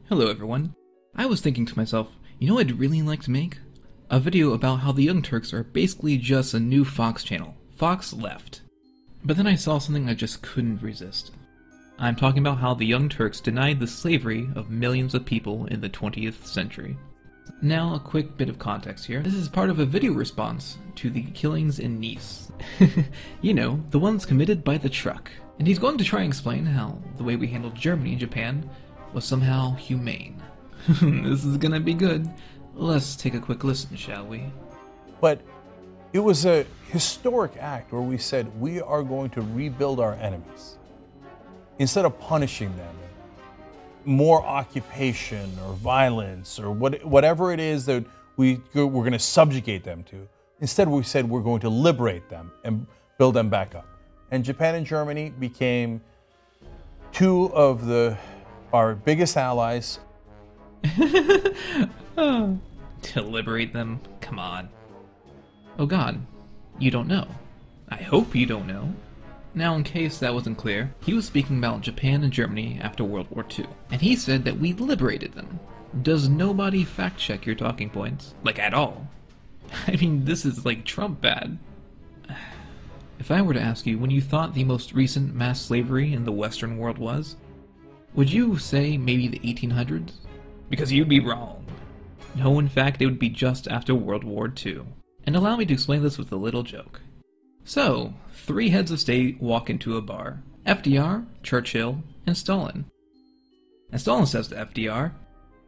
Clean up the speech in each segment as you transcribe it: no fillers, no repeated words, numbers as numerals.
Hello everyone. I was thinking to myself, you know what I'd really like to make? A video about how the Young Turks are basically just a new Fox channel. Fox left. But then I saw something I just couldn't resist. I'm talking about how the Young Turks denied the slavery of millions of people in the 20th century. Now, a quick bit of context here. This is part of a video response to the killings in Nice. You know, the ones committed by the truck. And he's going to try and explain how the way we handled Germany and Japan was somehow humane. This is gonna be good. Let's take a quick listen, shall we? But it was a historic act where we said we are going to rebuild our enemies. Instead of punishing them, more occupation or violence or whatever it is that we're going to subjugate them to. Instead, we said we're going to liberate them and build them back up. And Japan and Germany became two of our biggest allies. To liberate them? Come on. Oh god, you don't know. I hope you don't know. Now, in case that wasn't clear, he was speaking about Japan and Germany after World War II, and he said that we liberated them. Does nobody fact-check your talking points? Like, at all? I mean, this is like Trump bad. If I were to ask you when you thought the most recent mass slavery in the Western world was, would you say maybe the 1800s? Because you'd be wrong. No, in fact, it would be just after World War II. And allow me to explain this with a little joke. So, three heads of state walk into a bar. FDR, Churchill, and Stalin. And Stalin says to FDR,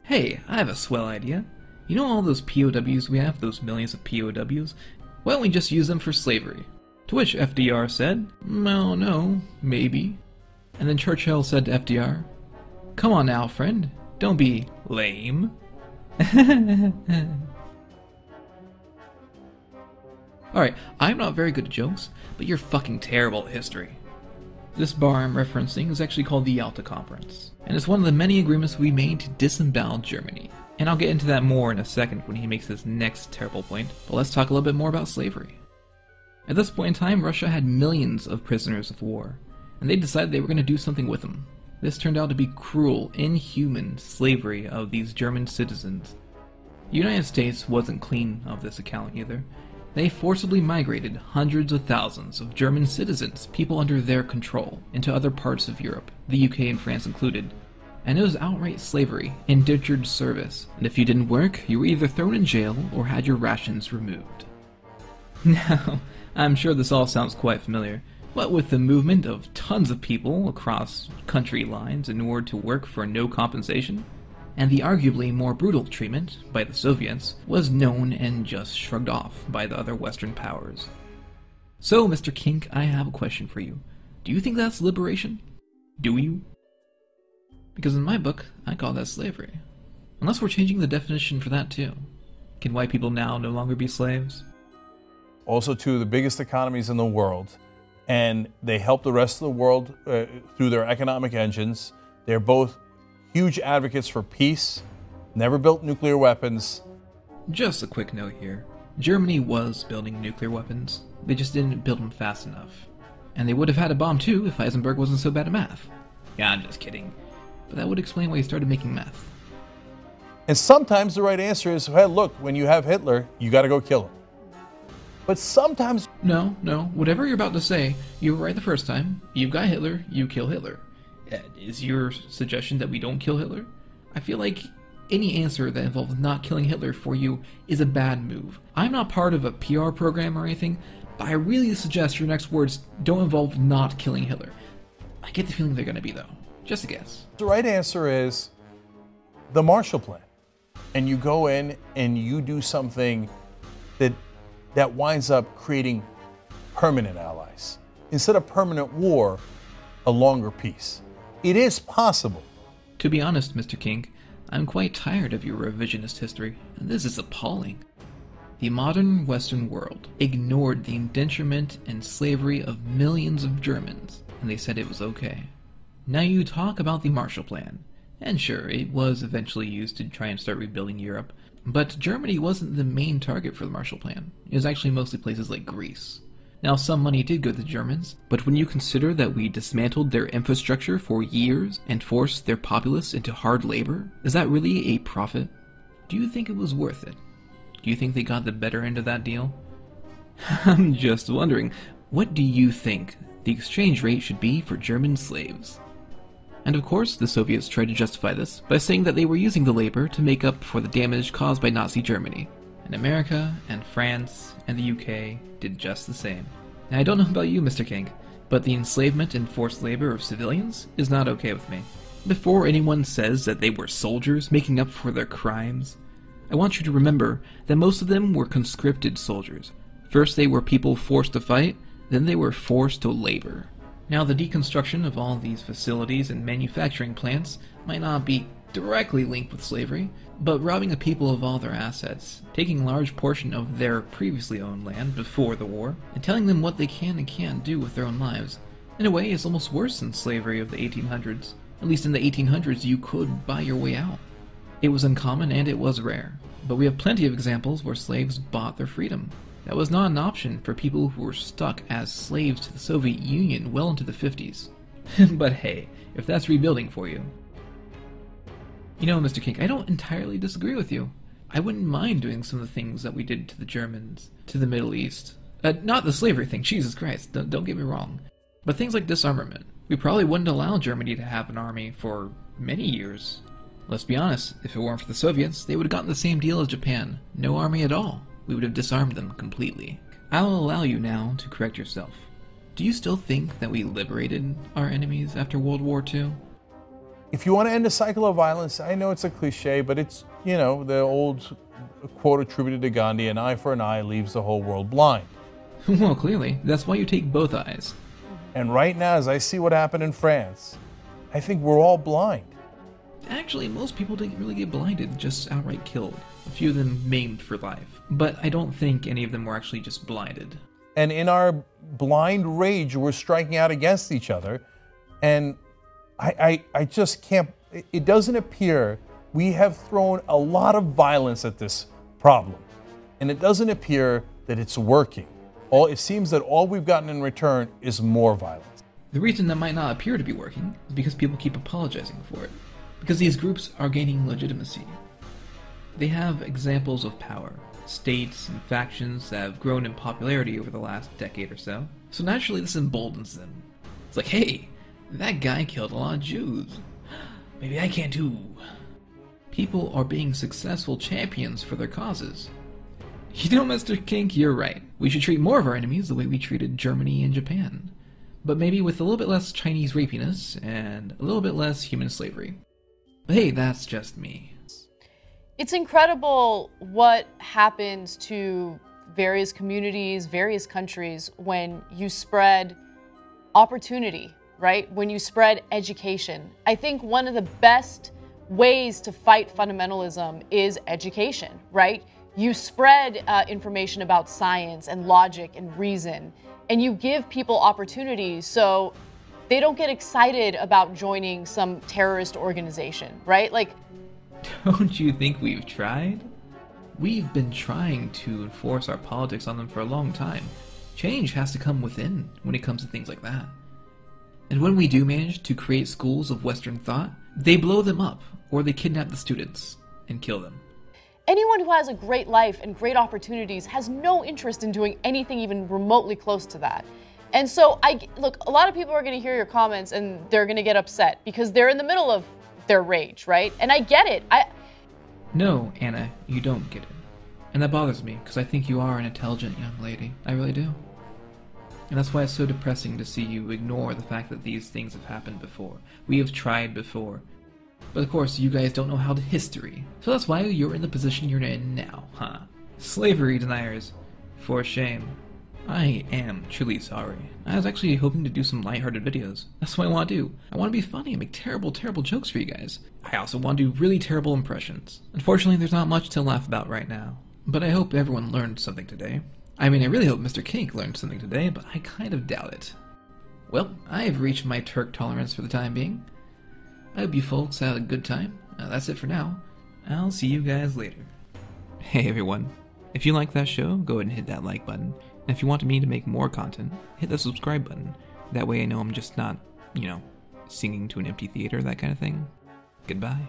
"Hey, I have a swell idea. You know all those POWs we have, those millions of POWs? Why don't we just use them for slavery?" To which FDR said, "Oh no, maybe." And then Churchill said to FDR, "Come on now, friend. Don't be lame." Alright, I'm not very good at jokes, but you're fucking terrible at history. This bar I'm referencing is actually called the Yalta Conference, and it's one of the many agreements we made to disembowel Germany. And I'll get into that more in a second when he makes his next terrible point, but let's talk a little bit more about slavery. At this point in time, Russia had millions of prisoners of war, and they decided they were going to do something with them. This turned out to be cruel, inhuman slavery of these German citizens. The United States wasn't clean of this account either. They forcibly migrated hundreds of thousands of German citizens, people under their control, into other parts of Europe, the UK and France included. And it was outright slavery, indentured service, and if you didn't work, you were either thrown in jail or had your rations removed. Now, I'm sure this all sounds quite familiar. What with the movement of tons of people across country lines in order to work for no compensation, and the arguably more brutal treatment by the Soviets was known and just shrugged off by the other Western powers. So, Mr. Cenk, I have a question for you. Do you think that's liberation? Do you? Because in my book, I call that slavery. Unless we're changing the definition for that too. Can white people now no longer be slaves? Also two of the biggest economies in the world, and they help the rest of the world through their economic engines. They're both huge advocates for peace, never built nuclear weapons. Just a quick note here. Germany was building nuclear weapons. They just didn't build them fast enough. And they would have had a bomb too if Heisenberg wasn't so bad at math. Yeah, I'm just kidding. But that would explain why he started making meth. And sometimes the right answer is, hey, look, when you have Hitler, you gotta go kill him. But sometimes... No, whatever you're about to say, you were right the first time. You've got Hitler, you kill Hitler. Is your suggestion that we don't kill Hitler? I feel like any answer that involves not killing Hitler for you is a bad move. I'm not part of a PR program or anything, but I really suggest your next words don't involve not killing Hitler. I get the feeling they're gonna be, though. Just a guess. The right answer is the Marshall Plan. And you go in and you do something that winds up creating permanent allies. Instead of permanent war, a longer peace. It is possible. To be honest, Mr. Cenk, I'm quite tired of your revisionist history, and this is appalling. The modern Western world ignored the indenturement and slavery of millions of Germans, and they said it was okay. Now you talk about the Marshall Plan, and sure, it was eventually used to try and start rebuilding Europe, but Germany wasn't the main target for the Marshall Plan. It was actually mostly places like Greece. Now, some money did go to the Germans, but when you consider that we dismantled their infrastructure for years and forced their populace into hard labor, is that really a profit? Do you think it was worth it? Do you think they got the better end of that deal? I'm just wondering, what do you think the exchange rate should be for German slaves? And of course, the Soviets tried to justify this by saying that they were using the labor to make up for the damage caused by Nazi Germany. And America, and France, and the UK did just the same. Now, I don't know about you, Mr. Cenk, but the enslavement and forced labor of civilians is not okay with me. Before anyone says that they were soldiers making up for their crimes, I want you to remember that most of them were conscripted soldiers. First they were people forced to fight, then they were forced to labor. Now, the deconstruction of all these facilities and manufacturing plants might not be directly linked with slavery, but robbing a people of all their assets, taking a large portion of their previously owned land before the war, and telling them what they can and can't do with their own lives, in a way is almost worse than slavery of the 1800s. At least in the 1800s you could buy your way out. It was uncommon and it was rare, but we have plenty of examples where slaves bought their freedom. That was not an option for people who were stuck as slaves to the Soviet Union well into the 50s. But hey, if that's rebuilding for you. You know, Mr. Cenk, I don't entirely disagree with you. I wouldn't mind doing some of the things that we did to the Germans, to the Middle East. Not the slavery thing, Jesus Christ, don't get me wrong. But things like disarmament. We probably wouldn't allow Germany to have an army for many years. Let's be honest, if it weren't for the Soviets, they would have gotten the same deal as Japan. No army at all. We would have disarmed them completely. I'll allow you now to correct yourself. Do you still think that we liberated our enemies after World War II? If you want to end a cycle of violence, I know it's a cliche, but it's, you know, the old quote attributed to Gandhi, an eye for an eye leaves the whole world blind. Well, clearly, that's why you take both eyes. And right now, as I see what happened in France, I think we're all blind. Actually, most people didn't really get blinded, just outright killed. A few of them maimed for life. But I don't think any of them were actually just blinded. And in our blind rage, we're striking out against each other. And I just can't, it doesn't appear we have thrown a lot of violence at this problem. And it doesn't appear that it's working. It seems that all we've gotten in return is more violence. The reason that might not appear to be working is because people keep apologizing for it. Because these groups are gaining legitimacy. They have examples of power, states and factions that have grown in popularity over the last decade or so. So naturally this emboldens them. It's like, hey, that guy killed a lot of Jews. Maybe I can too. People are being successful champions for their causes. You know, Mr. Cenk, you're right. We should treat more of our enemies the way we treated Germany and Japan. But maybe with a little bit less Chinese rapiness and a little bit less human slavery. But hey, that's just me. It's incredible what happens to various communities, various countries when you spread opportunity, right? When you spread education. I think one of the best ways to fight fundamentalism is education, right? You spread information about science and logic and reason, and you give people opportunities so they don't get excited about joining some terrorist organization, right? Like, don't you think we've tried? We've been trying to enforce our politics on them for a long time. Change has to come within when it comes to things like that. And when we do manage to create schools of Western thought, they blow them up, or they kidnap the students and kill them. Anyone who has a great life and great opportunities has no interest in doing anything even remotely close to that. And so, look, a lot of people are going to hear your comments and they're going to get upset because they're in the middle of their rage, right? And I get it. No, Anna, you don't get it. And that bothers me, because I think you are an intelligent young lady. I really do. And that's why it's so depressing to see you ignore the fact that these things have happened before. We have tried before. But of course, you guys don't know how to history. So that's why you're in the position you're in now, huh? Slavery deniers. For shame. I am truly sorry. I was actually hoping to do some lighthearted videos. That's what I want to do. I want to be funny and make terrible, terrible jokes for you guys. I also want to do really terrible impressions. Unfortunately, there's not much to laugh about right now. But I hope everyone learned something today. I mean, I really hope Mr. Cenk learned something today, but I kind of doubt it. Well, I have reached my Turk tolerance for the time being. I hope you folks had a good time. That's it for now. I'll see you guys later. Hey everyone. If you like that show, go ahead and hit that like button. And if you want me to make more content, hit the subscribe button. That way I know I'm just not, singing to an empty theater, that kind of thing. Goodbye.